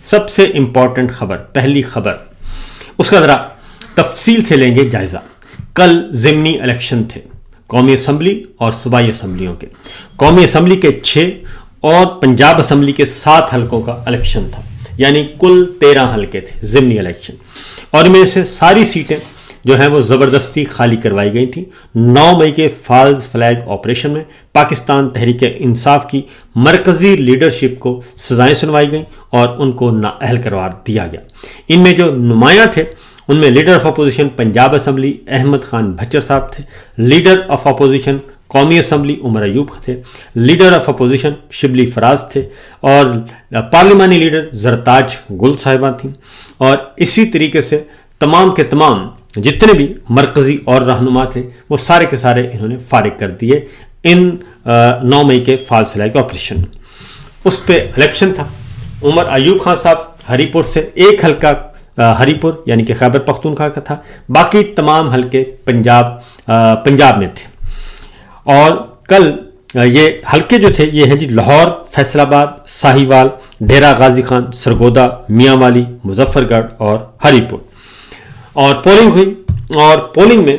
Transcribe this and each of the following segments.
سب سے امپورٹنٹ خبر، پہلی خبر، اس کا ذرا تفصیل سے لیں گے جائزہ۔ کل ضمنی الیکشن تھے قومی اسمبلی اور صوبائی اسمبلیوں کے۔ قومی اسمبلی کے 6 اور پنجاب اسمبلی کے 7 حلقوں کا الیکشن تھا، یعنی کل 13 حلقے تھے ضمنی الیکشن، اور ان میں سے ساری سیٹیں جو ہیں وہ زبردستی خالی کروائی گئی تھیں۔ 9 مئی کے فالز فلیگ آپریشن میں پاکستان تحریک انصاف کی مرکزی لیڈرشپ کو سزائیں سنوائی گئیں اور ان کو نااہل قرار دیا گیا۔ ان میں جو نمایاں تھے ان میں leader of opposition Punjab assembly Ahmad Khan Bhachar Sahib تھے، لیڈر آف اپوزیشن قومی اسمبلی عمر ایوب تھے، leader of opposition Shibli Faraz تھے، اور پارلیمانی لیڈر زرتاج گل صاحبہ تھیں۔ اور اسی طریقے سے تمام کے تمام جتنے بھی مرکزی اور رہنما تھے وہ سارے کے سارے انہوں نے فارغ کر دیے ان 9 مئی کے فالز فلیگ آپریشن میں۔ اس پہ الیکشن تھا۔ عمر ایوب خان صاحب ہری پور سے، ایک حلقہ ہری پور یعنی کہ خیبر پختونخوا کا تھا، باقی تمام حلقے پنجاب میں تھے۔ اور کل یہ حلقے جو تھے یہ ہیں جی لاہور، فیصل آباد، ساہیوال، ڈیرہ غازی خان، سرگودا، میاں والی، مظفر گڑھ اور ہری پور۔ اور پولنگ ہوئی، اور پولنگ میں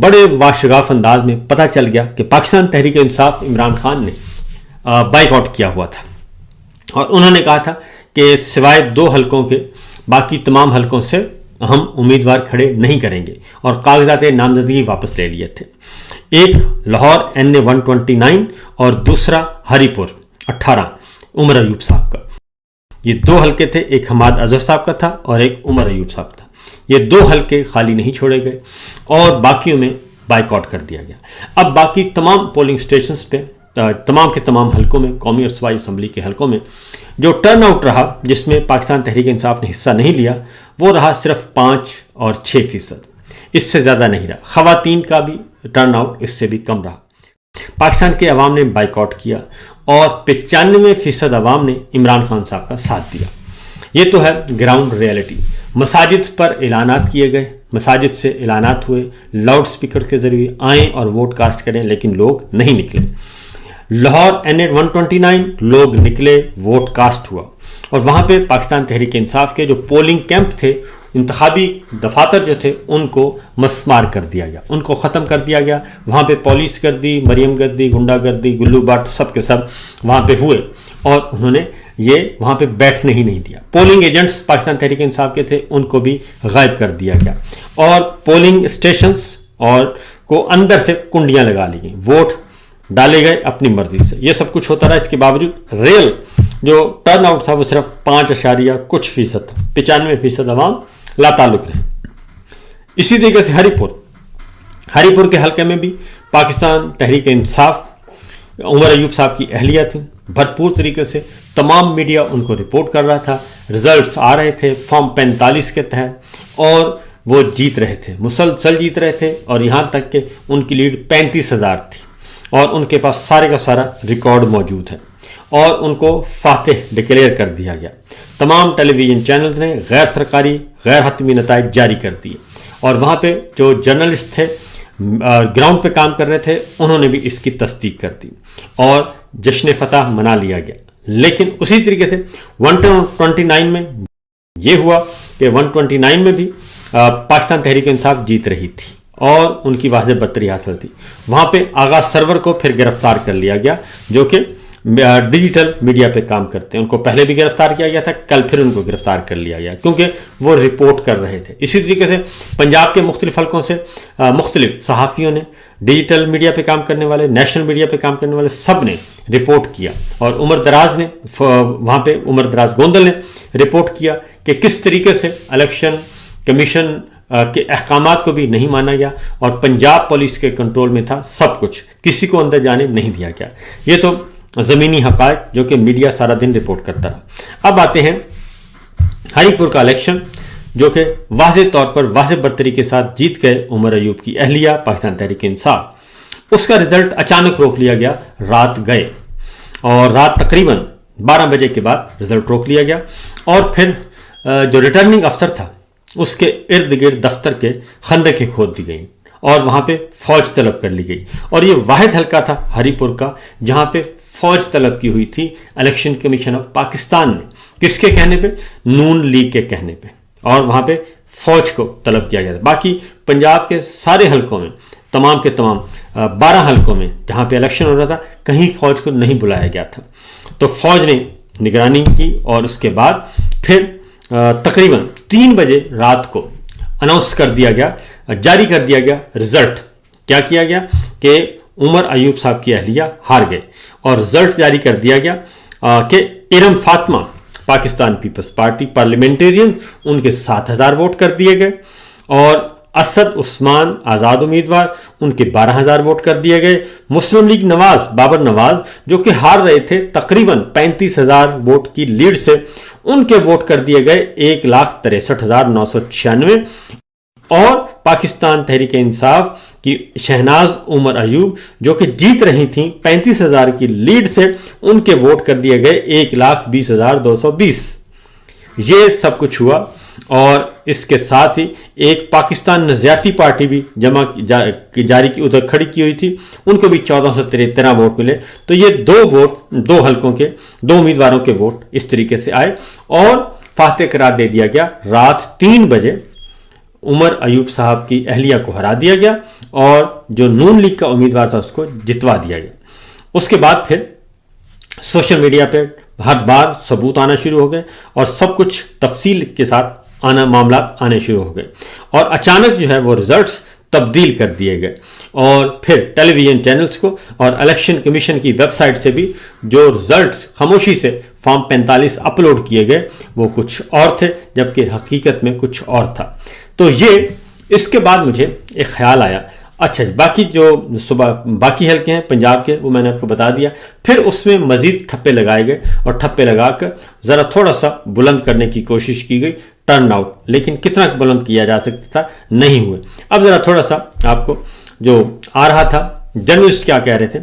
بڑے واشگاف انداز میں پتہ چل گیا کہ پاکستان تحریک انصاف عمران خان نے بائیک آؤٹ کیا ہوا تھا، اور انہوں نے کہا تھا کہ سوائے 2 حلقوں کے باقی تمام حلقوں سے ہم امیدوار کھڑے نہیں کریں گے، اور کاغذات نامزدگی واپس لے لیے تھے۔ ایک لاہور NA 129 اور دوسرا ہری پور 18 عمر ایوب صاحب کا۔ یہ 2 حلقے تھے، ایک حماد اظہر صاحب کا تھا اور ایک عمر ایوب صاحب تھا۔ یہ 2 حلقے خالی نہیں چھوڑے گئے اور باقیوں میں بائیک آؤٹ کر دیا گیا۔ اب باقی تمام پولنگ اسٹیشنز پہ تمام کے تمام حلقوں میں، قومی اور صوبائی اسمبلی کے حلقوں میں جو ٹرن آؤٹ رہا جس میں پاکستان تحریک انصاف نے حصہ نہیں لیا، وہ رہا صرف 5 اور 6%، اس سے زیادہ نہیں رہا۔ خواتین کا بھی ٹرن آؤٹ اس سے بھی کم رہا۔ پاکستان کے عوام نے بائیک آؤٹ کیا اور 95% عوام نے عمران خان صاحب کا ساتھ دیا۔ یہ تو ہے گراؤنڈ ریئلٹی۔ مساجد پر اعلانات کیے گئے، مساجد سے اعلانات ہوئے، لاؤڈ سپیکر کے ذریعے آئیں اور ووٹ کاسٹ کریں، لیکن لوگ نہیں نکلے۔ لاہور NA 129 لوگ نکلے، ووٹ کاسٹ ہوا، اور وہاں پہ پاکستان تحریک انصاف کے جو پولنگ کیمپ تھے، انتخابی دفاتر جو تھے، ان کو مسمار کر دیا گیا، ان کو ختم کر دیا گیا۔ وہاں پہ پولیس گردی، مریم گردی، گنڈا گردی، گلو بٹ سب کے سب وہاں پہ ہوئے، اور انہوں نے یہ وہاں پہ بیٹھنے ہی نہیں دیا۔ پولنگ ایجنٹس پاکستان تحریک انصاف کے تھے، ان کو بھی غائب کر دیا گیا، اور پولنگ اسٹیشنز اور کو اندر سے کنڈیاں لگا لی گئیں، ووٹ ڈالے گئے اپنی مرضی سے۔ یہ سب کچھ ہوتا رہا، اس کے باوجود ریل جو ٹرن آؤٹ تھا وہ صرف 5 کچھ فیصد تھا، 95% عوام لا تعلق رہے۔ اسی طریقے سے ہری پور کے حلقے میں بھی پاکستان تحریک انصاف عمر ایوب صاحب کی اہلیہ تھی، بھرپور طریقے سے تمام میڈیا ان کو رپورٹ کر رہا تھا، رزلٹس آ رہے تھے فارم 45 کے تحت، اور وہ جیت رہے تھے، مسلسل جیت رہے تھے، اور یہاں تک کہ ان کی لیڈ 35,000 تھی، اور ان کے پاس سارے کا سارا ریکارڈ موجود ہے، اور ان کو فاتح ڈکلیئر کر دیا گیا۔ تمام ٹیلی ویژن چینلز نے غیر سرکاری غیر حتمی نتائج جاری کر دیے، اور وہاں پہ جو جرنلسٹ تھے گراؤنڈ پہ کام کر رہے تھے، انہوں نے بھی اس کی تصدیق کر دی، اور جشن فتح منا لیا گیا۔ لیکن اسی طریقے سے 129 میں یہ ہوا کہ 129 میں بھی پاکستان تحریک انصاف جیت رہی تھی، اور ان کی واضح برتری حاصل تھی۔ وہاں پہ آغاز سرور کو پھر گرفتار کر لیا گیا، جو کہ ڈیجیٹل میڈیا پہ کام کرتے ہیں، ان کو پہلے بھی گرفتار کیا گیا تھا، کل پھر ان کو گرفتار کر لیا گیا کیونکہ وہ رپورٹ کر رہے تھے۔ اسی طریقے سے پنجاب کے مختلف حلقوں سے مختلف صحافیوں نے، ڈیجیٹل میڈیا پہ کام کرنے والے، نیشنل میڈیا پہ کام کرنے والے، سب نے رپورٹ کیا، اور عمر دراز نے وہاں پہ عمر دراز گوندل نے رپورٹ کیا کہ کس طریقے سے الیکشن کمیشن کے احکامات کو بھی نہیں مانا گیا، اور پنجاب پولیس کے کنٹرول میں تھا سب کچھ، کسی کو اندر جانے نہیں دیا گیا۔ یہ تو زمینی حقائق جو کہ میڈیا سارا دن رپورٹ کرتا رہا۔ اب آتے ہیں ہری پور کا الیکشن، جو کہ واضح طور پر واضح برتری کے ساتھ جیت گئے عمر ایوب کی اہلیہ پاکستان تحریک انصاف۔ اس کا رزلٹ اچانک روک لیا گیا، رات گئے، اور رات تقریباً 12 بجے کے بعد رزلٹ روک لیا گیا، اور پھر جو ریٹرننگ افسر تھا اس کے ارد گرد دفتر کے خندقیں کھود دی گئیں، اور وہاں پہ فوج طلب کر لی گئی، اور یہ واحد حلقہ تھا ہری پور کا جہاں پہ فوج طلب کی ہوئی تھی الیکشن کمیشن آف پاکستان نے کس کے کہنے پہ؟ نون لیگ کے کہنے پہ، اور وہاں پہ فوج کو طلب کیا گیا تھا۔ باقی پنجاب کے سارے حلقوں میں، تمام کے تمام 12 حلقوں میں جہاں پہ الیکشن ہو رہا تھا، کہیں فوج کو نہیں بلایا گیا تھا۔ تو فوج نے نگرانی کی، اور اس کے بعد پھر تقریباً 3 بجے رات کو اناؤنس کر دیا گیا، جاری کر دیا گیا رزلٹ۔ کیا کیا گیا کہ عمر ایوب صاحب کی اہلیہ ہار گئے، اور رزلٹ جاری کر دیا گیا کہ Iram Fatima Pakistan Peoples party parliamentarian, ان کے 7,000 ووٹ کر دیے گئے، اور اسد عثمان آزاد امیدوار، ان کے 12,000 ووٹ کر دیے گئے۔ مسلم لیگ نواز بابر نواز جو کہ ہار رہے تھے تقریباً 35,000 ووٹ کی لیڈ سے، ان کے ووٹ کر دیے گئے 1,63,996، اور پاکستان تحریک انصاف کی شہناز عمر ایوب جو کہ جیت رہی تھیں 35,000 کی لیڈ سے، ان کے ووٹ کر دیے گئے 1,20,220۔ یہ سب کچھ ہوا، اور اس کے ساتھ ہی ایک پاکستان نظریاتی پارٹی بھی جاری کی ادھر کھڑی کی ہوئی تھی، ان کو بھی 1413 ووٹ ملے۔ تو یہ 2 حلقوں کے 2 امیدواروں کے ووٹ اس طریقے سے آئے، اور فاتح قرار دے دیا گیا۔ رات 3 بجے عمر ایوب صاحب کی اہلیہ کو ہرا دیا گیا، اور جو نون لیگ کا امیدوار تھا اس کو جتوا دیا گیا۔ اس کے بعد پھر سوشل میڈیا پہ ہر بار ثبوت آنا شروع ہو گئے، اور سب کچھ تفصیل کے ساتھ معاملات آنے شروع ہو گئے، اور اچانک جو ہے وہ رزلٹس تبدیل کر دیے گئے، اور پھر ٹیلی ویژن چینلز کو اور الیکشن کمیشن کی ویب سائٹ سے بھی جو رزلٹس خاموشی سے فارم 45 اپلوڈ کیے گئے وہ کچھ اور تھے، جبکہ حقیقت میں کچھ اور تھا۔ تو یہ اس کے بعد مجھے ایک خیال آیا، اچھا باقی جو باقی حلقے ہیں پنجاب کے وہ میں نے آپ کو بتا دیا، پھر اس میں مزید ٹھپے لگائے گئے، اور ٹھپے لگا کر ذرا تھوڑا سا بلند کرنے کی کوشش کی گئی ٹرن آؤٹ، لیکن کتنا بلند کیا جا سکتا تھا نہیں ہوئے۔ اب ذرا تھوڑا سا آپ کو جو آ رہا تھا، جرنلسٹ کیا کہہ رہے تھے،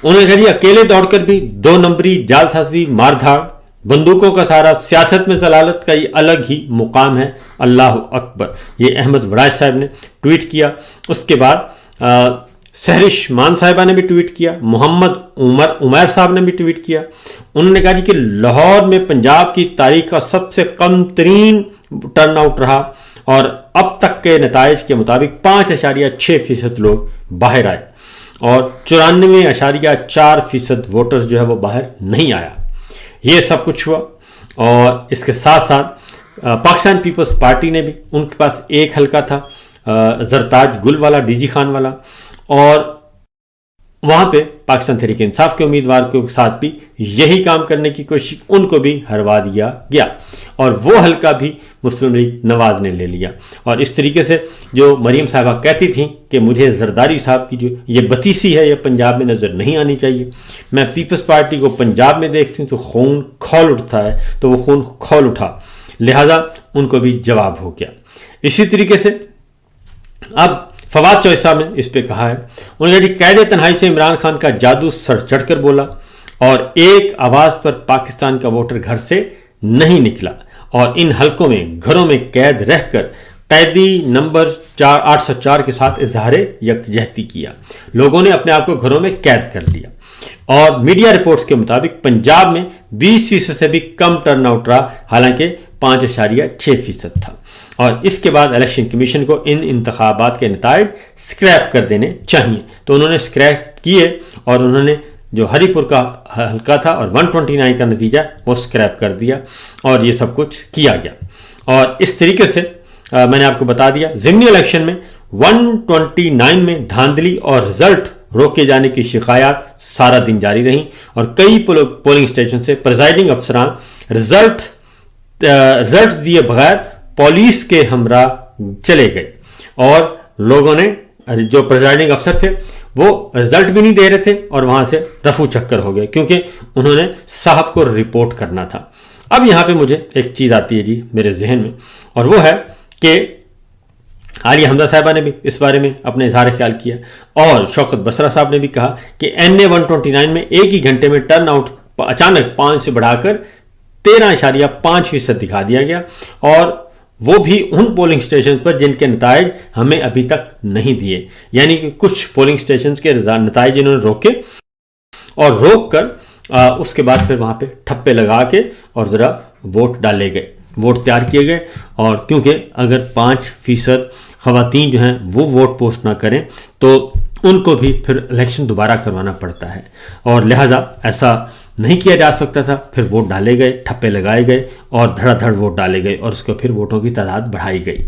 انہوں نے کہا جی اکیلے دوڑ کر بھی 2 نمبری، جال سازی، مار دھاڑ، بندوقوں کا سہارا، سیاست میں ضلالت کا یہ الگ ہی مقام ہے، اللہ اکبر۔ یہ احمد وڑائچ صاحب نے ٹویٹ کیا۔ اس کے بعد سہرش مان صاحبہ نے بھی ٹویٹ کیا، محمد عمیر صاحب نے بھی ٹویٹ کیا۔ انہوں نے کہا جی کہ لاہور میں پنجاب کی تاریخ کا سب سے کم ترین ٹرن آؤٹ رہا، اور اب تک کے نتائج کے مطابق 5.6% لوگ باہر آئے، اور 94.4% ووٹرز جو ہے وہ باہر نہیں آیا۔ یہ سب کچھ ہوا، اور اس کے ساتھ ساتھ پاکستان پیپلز پارٹی نے بھی، ان کے پاس ایک حلقہ تھا زرتاج گل والا، ڈی جی خان والا، اور وہاں پہ پاکستان تحریک انصاف کے امیدوار کے ساتھ بھی یہی کام کرنے کی کوشش، ان کو بھی ہروا دیا گیا، اور وہ حلقہ بھی مسلم لیگ نواز نے لے لیا۔ اور اس طریقے سے جو مریم صاحبہ کہتی تھیں کہ مجھے زرداری صاحب کی جو یہ بتیسی ہے یہ پنجاب میں نظر نہیں آنی چاہیے، میں پیپلز پارٹی کو پنجاب میں دیکھتی ہوں تو خون کھول اٹھتا ہے، تو وہ خون کھول اٹھا، لہذا ان کو بھی جواب ہو گیا۔ اسی طریقے سے اب فواد چوہدری صاحب نے اس پہ کہا ہے، انہوں نے کہا کہ قید تنہائی سے عمران خان کا جادو سر چڑھ کر بولا، اور ایک آواز پر پاکستان کا ووٹر گھر سے نہیں نکلا، اور ان حلقوں میں گھروں میں قید رہ کر قیدی نمبر 804 کے ساتھ اظہار یکجہتی کیا، لوگوں نے اپنے آپ کو گھروں میں قید کر لیا۔ اور میڈیا رپورٹس کے مطابق پنجاب میں 20% سے بھی کم ٹرن آؤٹ رہا، حالانکہ 5.6% تھا۔ اور اس کے بعد الیکشن کمیشن کو ان انتخابات کے نتائج سکریپ کر دینے چاہیے، تو انہوں نے سکریپ کیے، اور انہوں نے جو ہری پور کا حلقہ تھا اور 129 کا نتیجہ وہ سکریپ کر دیا، اور یہ سب کچھ کیا گیا۔ اور اس طریقے سے میں نے آپ کو بتا دیا ضمنی الیکشن میں 129 میں دھاندلی اور رزلٹ روکے جانے کی شکایات سارا دن جاری رہیں، اور کئی پولنگ اسٹیشن سے پریزائڈنگ افسران رزلٹ دیے بغیر پولیس کے ہمراہ چلے گئے، اور لوگوں نے جو پریزائڈنگ افسر تھے وہ رزلٹ بھی نہیں دے رہے تھے، اور وہاں سے رفو چکر ہو گئے، کیونکہ انہوں نے صاحب کو رپورٹ کرنا تھا۔ اب یہاں پہ مجھے ایک چیز آتی ہے جی میرے ذہن میں، اور وہ ہے کہ عالیہ حمزہ صاحبہ نے بھی اس بارے میں اپنے اظہار خیال کیا، اور شوکت بسرا صاحب نے بھی کہا کہ این اے 129 میں ایک ہی گھنٹے میں ٹرن آؤٹ اچانک 5 سے بڑھا کر 13.5% دکھا دیا گیا، اور وہ بھی ان پولنگ سٹیشن پر جن کے نتائج ہمیں ابھی تک نہیں دیے، یعنی کہ کچھ پولنگ سٹیشنز کے نتائج انہوں نے روکے، اور روک کر اس کے بعد پھر وہاں پہ ٹھپے لگا کے اور ذرا ووٹ ڈالے گئے، ووٹ تیار کیے گئے، اور کیونکہ اگر 5% خواتین جو ہیں وہ ووٹ پوسٹ نہ کریں تو ان کو بھی پھر الیکشن دوبارہ کروانا پڑتا ہے، اور لہٰذا ایسا نہیں کیا جا سکتا تھا۔ پھر ووٹ ڈالے گئے، ٹھپے لگائے گئے اور دھڑا دھڑ ووٹ ڈالے گئے، اور اس کو پھر ووٹوں کی تعداد بڑھائی گئی،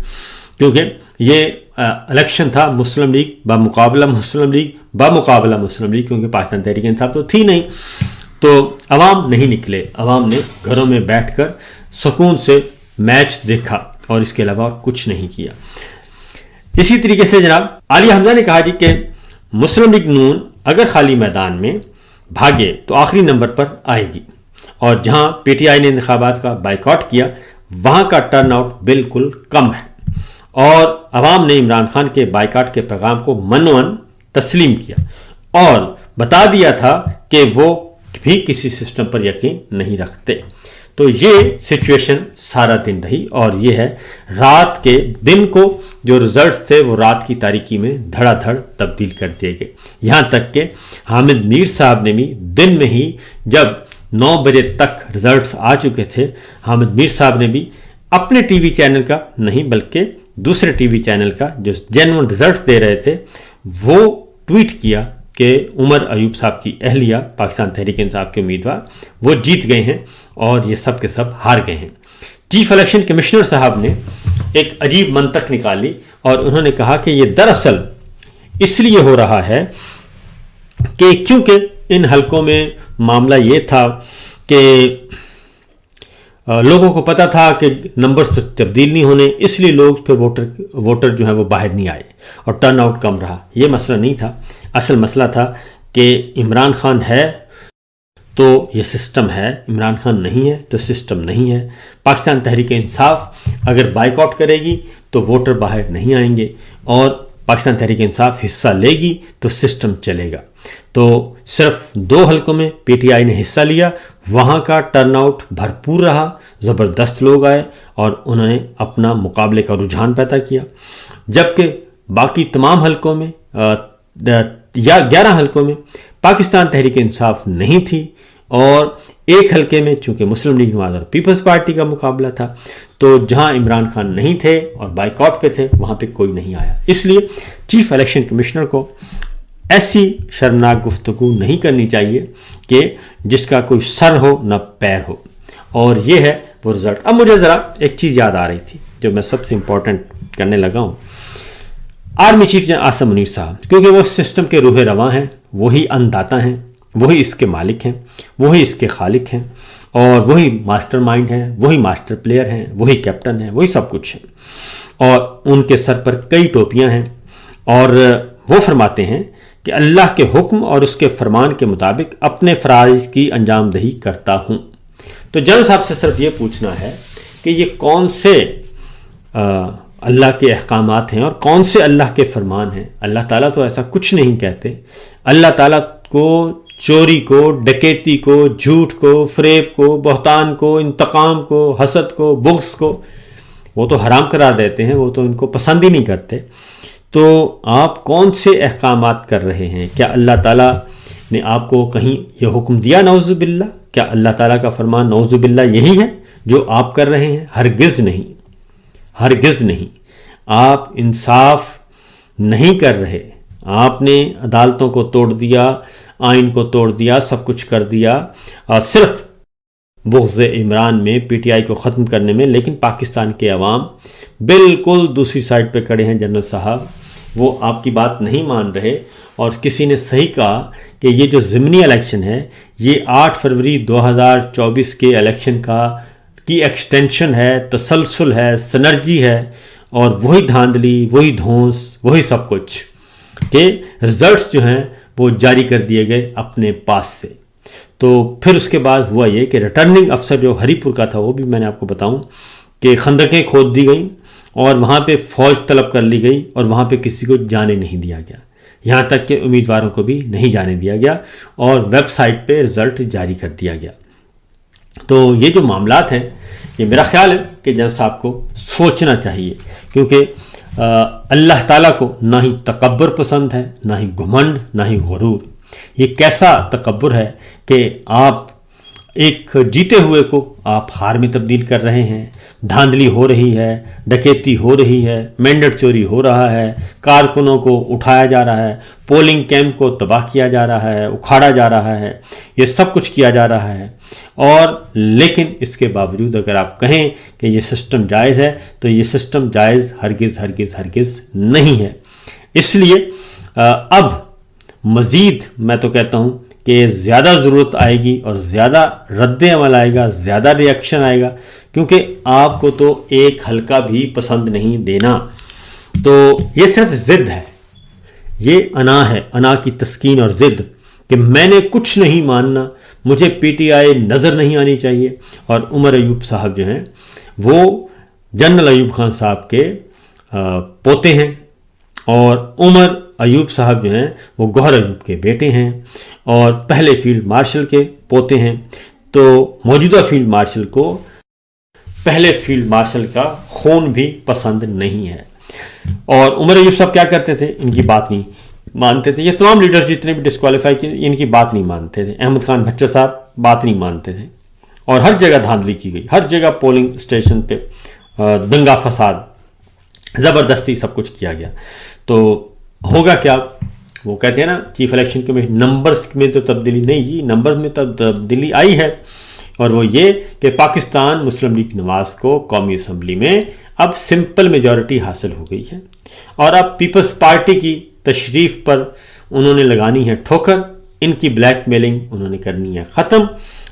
کیونکہ یہ الیکشن تھا مسلم لیگ بمقابلہ مسلم لیگ، کیونکہ پاکستان تحریک انصاف تو تھی نہیں، تو عوام نہیں نکلے، عوام نے گھروں میں بیٹھ کر سکون سے میچ دیکھا اور اس کے علاوہ کچھ نہیں کیا۔ اسی طریقے سے جناب عالیہ حمزہ نے کہا جی کہ مسلم لیگ نون اگر خالی میدان میں بھاگے تو آخری نمبر پر آئے گی، اور جہاں پی ٹی آئی نے انتخابات کا بائیکاٹ کیا وہاں کا ٹرن آؤٹ بالکل کم ہے، اور عوام نے عمران خان کے بائیکاٹ کے پیغام کو منوان تسلیم کیا اور بتا دیا تھا کہ وہ بھی کسی سسٹم پر یقین نہیں رکھتے۔ تو یہ سچویشن سارا دن رہی، اور یہ ہے رات کے دن کو جو رزلٹس تھے وہ رات کی تاریکی میں دھڑا دھڑ تبدیل کر دیے گئے، یہاں تک کہ حامد میر صاحب نے بھی دن میں ہی جب 9 بجے تک رزلٹس آ چکے تھے، حامد میر صاحب نے بھی اپنے ٹی وی چینل کا نہیں بلکہ دوسرے ٹی وی چینل کا جو جینوئن رزلٹس دے رہے تھے وہ ٹویٹ کیا کہ عمر ایوب صاحب کی اہلیہ پاکستان تحریک انصاف کے امیدوار وہ جیت گئے ہیں اور یہ سب کے سب ہار گئے ہیں۔ چیف الیکشن کمشنر صاحب نے ایک عجیب منطق نکالی اور انہوں نے کہا کہ یہ دراصل اس لیے ہو رہا ہے کہ کیونکہ ان حلقوں میں معاملہ یہ تھا کہ لوگوں کو پتا تھا کہ نمبرز تو تبدیل نہیں ہونے، اس لیے لوگ پھر ووٹر جو ہیں وہ باہر نہیں آئے اور ٹرن آؤٹ کم رہا۔ یہ مسئلہ نہیں تھا، اصل مسئلہ تھا کہ عمران خان ہے تو یہ سسٹم ہے، عمران خان نہیں ہے تو سسٹم نہیں ہے۔ پاکستان تحریک انصاف اگر بائیکاٹ کرے گی تو ووٹر باہر نہیں آئیں گے، اور پاکستان تحریک انصاف حصہ لے گی تو سسٹم چلے گا۔ تو صرف 2 حلقوں میں پی ٹی آئی نے حصہ لیا، وہاں کا ٹرن آؤٹ بھرپور رہا، زبردست لوگ آئے اور انہوں نے اپنا مقابلے کا رجحان پیدا کیا، جبکہ باقی تمام حلقوں میں 11 حلقوں میں پاکستان تحریک انصاف نہیں تھی، اور ایک حلقے میں چونکہ مسلم لیگ نواز اور پیپلز پارٹی کا مقابلہ تھا، تو جہاں عمران خان نہیں تھے اور بائیکاٹ پہ تھے وہاں پہ کوئی نہیں آیا۔ اس لیے چیف الیکشن کمشنر کو ایسی شرمناک گفتگو نہیں کرنی چاہیے کہ جس کا کوئی سر ہو نہ پیر ہو، اور یہ ہے وہ رزلٹ۔ اب مجھے ذرا ایک چیز یاد آ رہی تھی جو میں سب سے امپورٹنٹ کرنے لگا ہوں۔ Army chief general Asim Munir صاحب، کیونکہ وہ سسٹم کے روح رواں ہیں، وہی انداتا ہیں، وہی اس کے مالک ہیں، وہی اس کے خالق ہیں، اور وہی ماسٹر مائنڈ ہیں، وہی ماسٹر پلیئر ہیں، وہی کیپٹن ہیں، وہی سب کچھ ہیں، اور ان کے سر پر کئی ٹوپیاں ہیں، اور وہ فرماتے ہیں کہ اللہ کے حکم اور اس کے فرمان کے مطابق اپنے فرائض کی انجام دہی کرتا ہوں۔ تو جنرل صاحب سے صرف یہ پوچھنا ہے کہ یہ کون سے اللہ کے احکامات ہیں اور کون سے اللہ کے فرمان ہیں؟ اللہ تعالیٰ تو ایسا کچھ نہیں کہتے۔ اللہ تعالیٰ کو چوری کو، ڈکیتی کو، جھوٹ کو، فریب کو، بہتان کو، انتقام کو، حسد کو، بغض کو وہ تو حرام قرار دیتے ہیں، وہ تو ان کو پسند ہی نہیں کرتے۔ تو آپ کون سے احکامات کر رہے ہیں؟ کیا اللہ تعالیٰ نے آپ کو کہیں یہ حکم دیا نعوذ باللہ؟ کیا اللہ تعالیٰ کا فرمان نعوذ باللہ یہی ہے جو آپ کر رہے ہیں؟ ہرگز نہیں، ہرگز نہیں۔ آپ انصاف نہیں کر رہے، آپ نے عدالتوں کو توڑ دیا، آئین کو توڑ دیا، سب کچھ کر دیا، صرف بغض عمران میں، پی ٹی آئی کو ختم کرنے میں۔ لیکن پاکستان کے عوام بالکل دوسری سائڈ پہ کھڑے ہیں جنرل صاحب، وہ آپ کی بات نہیں مان رہے۔ اور کسی نے صحیح کہا کہ یہ جو ضمنی الیکشن ہے یہ 8 فروری 2024 کے الیکشن کی ایکسٹینشن ہے، تسلسل ہے، سنرجی ہے، اور وہی دھاندلی، وہی دھونس، وہی سب کچھ کہ رزلٹس جو ہیں وہ جاری کر دیے گئے اپنے پاس سے۔ تو پھر اس کے بعد ہوا یہ کہ ریٹرننگ افسر جو ہری پور کا تھا، وہ بھی میں نے آپ کو بتاؤں کہ خندقیں کھود دی گئیں اور وہاں پہ فوج طلب کر لی گئی، اور وہاں پہ کسی کو جانے نہیں دیا گیا، یہاں تک کہ امیدواروں کو بھی نہیں جانے دیا گیا، اور ویب سائٹ پہ رزلٹ جاری کر دیا گیا۔ تو یہ جو معاملات ہیں یہ میرا خیال ہے کہ جنرل صاحب کو سوچنا چاہیے، کیونکہ اللہ تعالیٰ کو نہ ہی تکبر پسند ہے، نہ ہی گھمنڈ، نہ ہی غرور۔ یہ کیسا تکبر ہے کہ آپ ایک جیتے ہوئے کو آپ ہار میں تبدیل کر رہے ہیں، دھاندلی ہو رہی ہے، ڈکیتی ہو رہی ہے، مینڈٹ چوری ہو رہا ہے، کارکنوں کو اٹھایا جا رہا ہے، پولنگ کیمپ کو تباہ کیا جا رہا ہے، اکھاڑا جا رہا ہے، یہ سب کچھ کیا جا رہا ہے، اور لیکن اس کے باوجود اگر آپ کہیں کہ یہ سسٹم جائز ہے تو یہ سسٹم جائز ہرگز ہرگز ہرگز نہیں ہے۔ اس لیے اب مزید میں تو کہتا ہوں کہ زیادہ ضرورت آئے گی اور زیادہ رد عمل آئے گا، زیادہ ری ایکشن آئے گا، کیونکہ آپ کو تو ایک حلقہ بھی پسند نہیں دینا۔ تو یہ صرف ضد ہے، یہ انا ہے، انا کی تسکین اور ضد کہ میں نے کچھ نہیں ماننا، مجھے پی ٹی آئی نظر نہیں آنی چاہیے۔ اور عمر ایوب صاحب جو ہیں وہ جنرل ایوب خان صاحب کے پوتے ہیں، اور عمر ایوب صاحب جو ہیں وہ گوہر ایوب کے بیٹے ہیں اور پہلے فیلڈ مارشل کے پوتے ہیں۔ تو موجودہ فیلڈ مارشل کو پہلے فیلڈ مارشل کا خون بھی پسند نہیں ہے۔ اور عمر ایوب صاحب کیا کرتے تھے؟ ان کی بات نہیں مانتے تھے۔ یہ تمام لیڈرز جتنے بھی ڈسکوالیفائی کیے ان کی بات نہیں مانتے تھے۔ احمد خان بھچر صاحب بات نہیں مانتے تھے، اور ہر جگہ دھاندلی کی گئی، ہر جگہ پولنگ اسٹیشن پہ دنگا فساد، زبردستی سب کچھ کیا گیا۔ تو ہوگا کیا؟ وہ کہتے ہیں نا چیف الیکشن کمیشن، نمبرز میں تو تبدیلی نہیں، جی نمبرز میں تبدیلی آئی ہے، اور وہ یہ کہ پاکستان مسلم لیگ نواز کو قومی اسمبلی میں اب سمپل میجورٹی حاصل ہو گئی ہے، اور اب پیپلز پارٹی کی تشریف پر انہوں نے لگانی ہے ٹھوکر، ان کی بلیک میلنگ انہوں نے کرنی ہے ختم،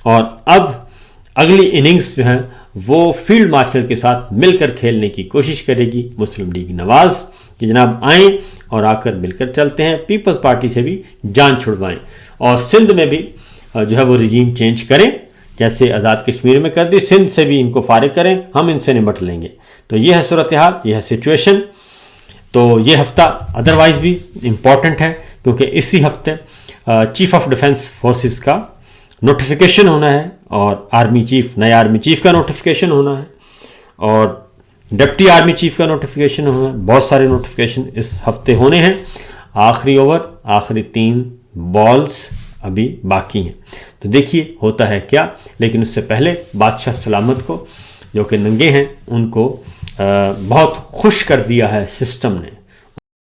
اور اب اگلی اننگز جو ہے وہ فیلڈ مارشل کے ساتھ مل کر کھیلنے کی کوشش کرے گی مسلم لیگ نواز کہ جناب آئیں اور آ کر مل کر چلتے ہیں، پیپلز پارٹی سے بھی جان چھڑوائیں، اور سندھ میں بھی جو ہے وہ رجیم چینج کریں، جیسے آزاد کشمیر میں کر دی، سندھ سے بھی ان کو فارغ کریں، ہم ان سے نمٹ لیں گے۔ تو یہ ہے صورتحال، یہ ہے سچویشن۔ تو یہ ہفتہ ادروائز بھی امپورٹنٹ ہے، کیونکہ اسی ہفتے چیف آف ڈیفنس فورسز کا نوٹیفیکیشن ہونا ہے، اور آرمی چیف، نئے آرمی چیف کا نوٹیفیکیشن ہونا ہے، اور ڈپٹی آرمی چیف کا نوٹیفیکیشن ہونا ہے، بہت سارے نوٹیفیکیشن اس ہفتے ہونے ہیں۔ آخری اوور، آخری 3 بالز ابھی باقی ہیں، تو دیکھیے ہوتا ہے کیا۔ لیکن اس سے پہلے بادشاہ سلامت کو جو کہ ننگے ہیں ان کو بہت خوش کر دیا ہے سسٹم نے۔